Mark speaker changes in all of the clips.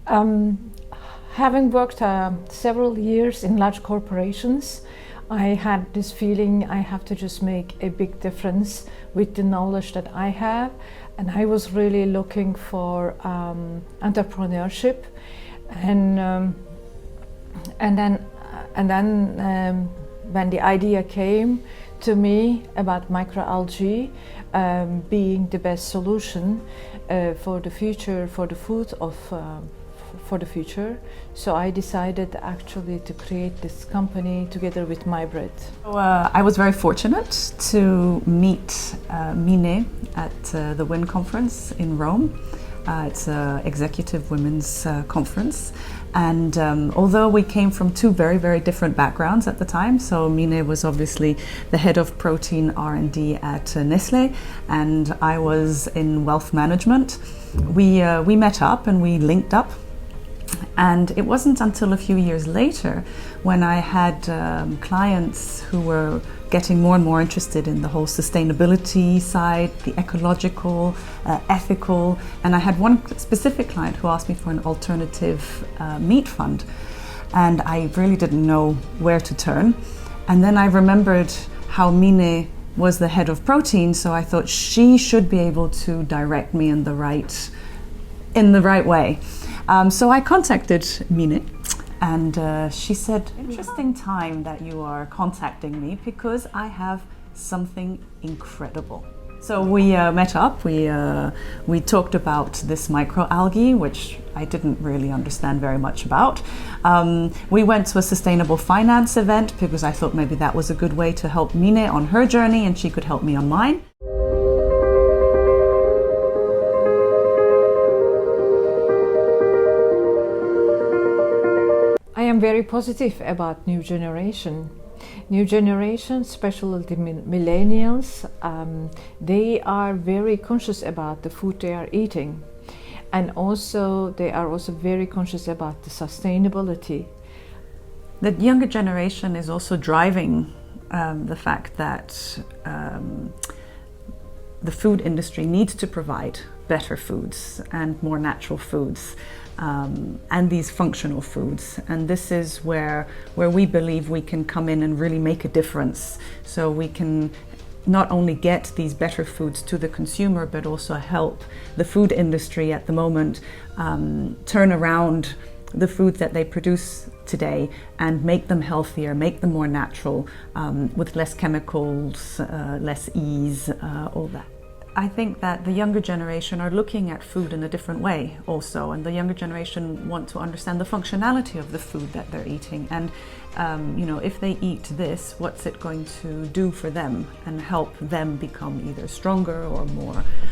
Speaker 1: Having worked several years in large corporations, I had this feeling I have to just make a big difference with the knowledge that I have, and I was really looking for entrepreneurship, and then when the idea came to me about microalgae being the best solution for the future, for the food of for the future, so I decided actually to create this company together with Majbritt.
Speaker 2: I was very fortunate to meet Mine at the WIN conference in Rome. It's an executive women's conference, and although we came from two very, very different backgrounds at the time, so Mine was obviously the head of protein R&D at Nestlé, and I was in wealth management. We met up and we linked up. And it wasn't until a few years later when I had clients who were getting more and more interested in the whole sustainability side, the ecological, ethical, and I had one specific client who asked me for an alternative meat fund, and I really didn't know where to turn. And then I remembered how Mine was the head of protein, so I thought she should be able to direct me in the right way. So I contacted Mine, and she said, interesting time that you are contacting me because I have something incredible. So we met up, we talked about this microalgae, which I didn't really understand very much about. We went to a sustainable finance event because I thought maybe that was a good way to help Mine on her journey and she could help me on mine.
Speaker 1: I am very positive about new generation. New generation, especially the millennials, they are very conscious about the food they are eating, and also they are also very conscious about the sustainability.
Speaker 2: The younger generation is also driving the fact that the food industry needs to provide better foods and more natural foods. And these functional foods, and this is where we believe we can come in and really make a difference. So we can not only get these better foods to the consumer, but also help the food industry at the moment turn around the foods that they produce today and make them healthier, make them more natural, with less chemicals, less ease, all that. I think that the younger generation are looking at food in a different way also, and the younger generation want to understand the functionality of the food that they're eating, and if they eat this, what's it going to do for them and help them become either stronger or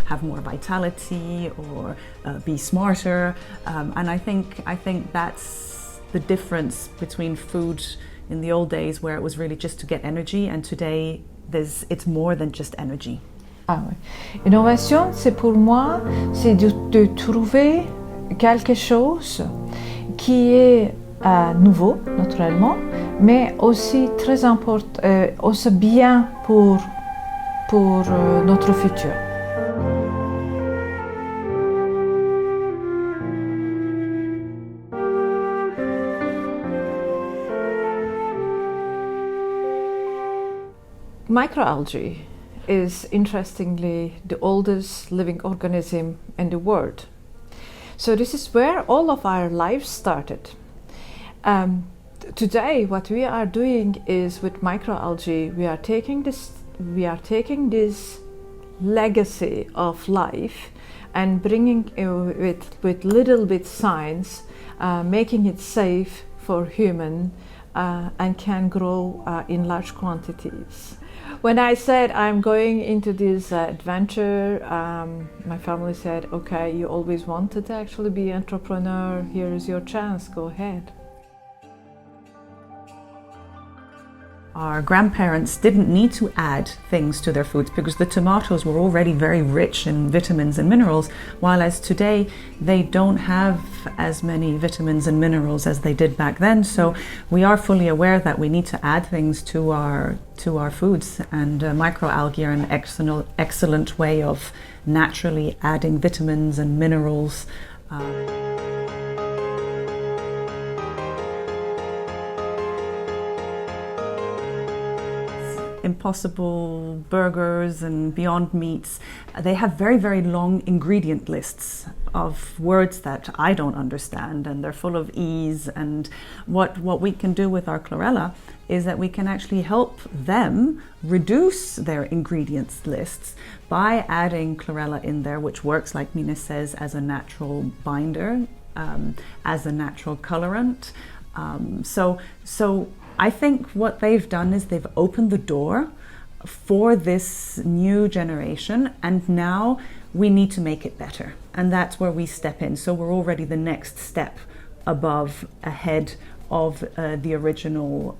Speaker 2: have more vitality or be smarter, and I think that's the difference between food in the old days where it was really just to get energy, and today it's more than just energy.
Speaker 1: Ah oui. Innovation, c'est pour moi, c'est de trouver quelque chose qui est nouveau, naturellement, mais aussi très important, aussi bien pour notre futur. Microalgae is interestingly the oldest living organism in the world. So this is where all of our lives started. Today what we are doing is with microalgae we are taking this legacy of life and bringing it with little bit science, making it safe for human and can grow in large quantities. When I said I'm going into this adventure, my family said, okay, you always wanted to actually be an entrepreneur, here is your chance, go ahead.
Speaker 2: Our grandparents didn't need to add things to their foods because the tomatoes were already very rich in vitamins and minerals, while as today they don't have as many vitamins and minerals as they did back then. So we are fully aware that we need to add things to our foods, and microalgae are an excellent way of naturally adding vitamins and minerals. Impossible Burgers and Beyond Meats, they have very, very long ingredient lists of words that I don't understand, and they're full of E's. And what we can do with our Chlorella is that we can actually help them reduce their ingredients lists by adding Chlorella in there, which works, like Mine says, as a natural binder, as a natural colorant. So I think what they've done is they've opened the door for this new generation, and now we need to make it better. And that's where we step in. So we're already the next step ahead of the original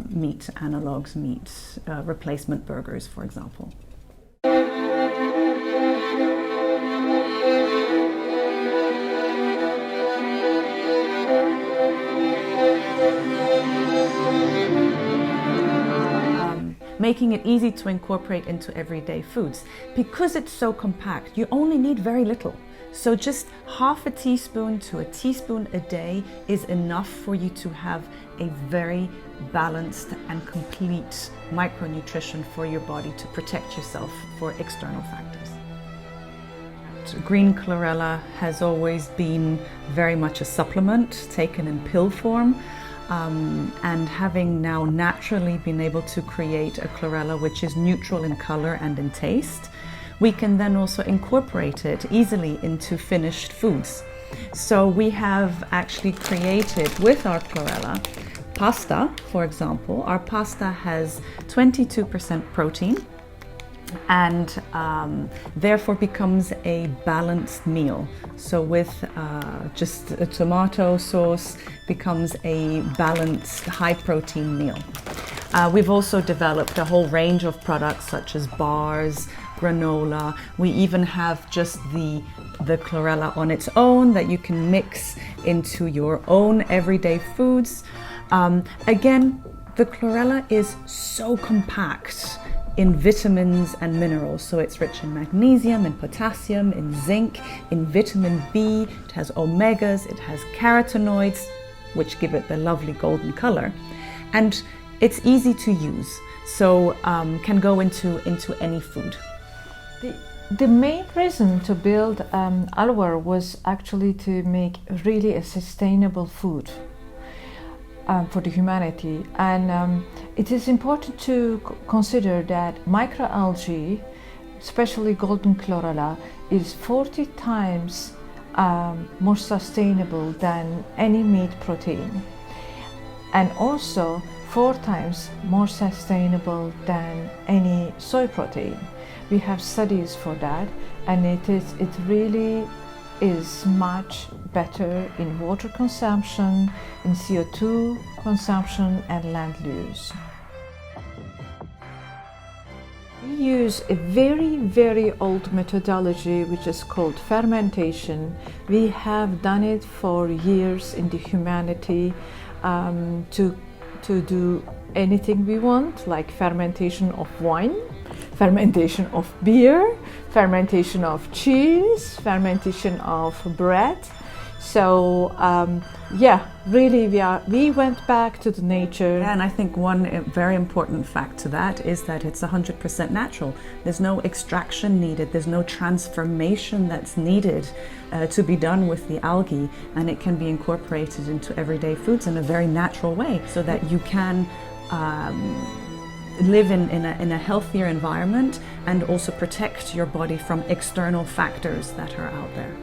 Speaker 2: meat analogues, meat replacement burgers, for example. Making it easy to incorporate into everyday foods. Because it's so compact, you only need very little. So just half a teaspoon to a teaspoon a day is enough for you to have a very balanced and complete micronutrition for your body to protect yourself for external factors. Green Chlorella has always been very much a supplement taken in pill form. And having now naturally been able to create a Chlorella which is neutral in color and in taste, we can then also incorporate it easily into finished foods. So we have actually created with our Chlorella pasta, for example. Our pasta has 22% protein and therefore becomes a balanced meal. So with just a tomato sauce becomes a balanced high protein meal. We've also developed a whole range of products such as bars, granola. We even have just the Chlorella on its own that you can mix into your own everyday foods. Again, the Chlorella is so compact in vitamins and minerals. So it's rich in magnesium, in potassium, in zinc, in vitamin B. It has omegas, it has carotenoids, which give it the lovely golden color. And it's easy to use, so can go into any food.
Speaker 1: The main reason to build Alver was actually to make really a sustainable food for the humanity, and it is important to consider that microalgae, especially golden Chlorella, is 40 times more sustainable than any meat protein, and also 4 times more sustainable than any soy protein. We have studies for that, and it really is much better in water consumption, in CO2 consumption and land use. We use a very, very old methodology which is called fermentation. We have done it for years in the humanity to do anything we want, like fermentation of wine, fermentation of beer, fermentation of cheese, fermentation of bread. So yeah, really we went back to the nature.
Speaker 2: And I think one very important fact to that is that it's 100% natural. There's no extraction needed, there's no transformation that's needed to be done with the algae, and it can be incorporated into everyday foods in a very natural way so that you can live in a healthier environment and also protect your body from external factors that are out there.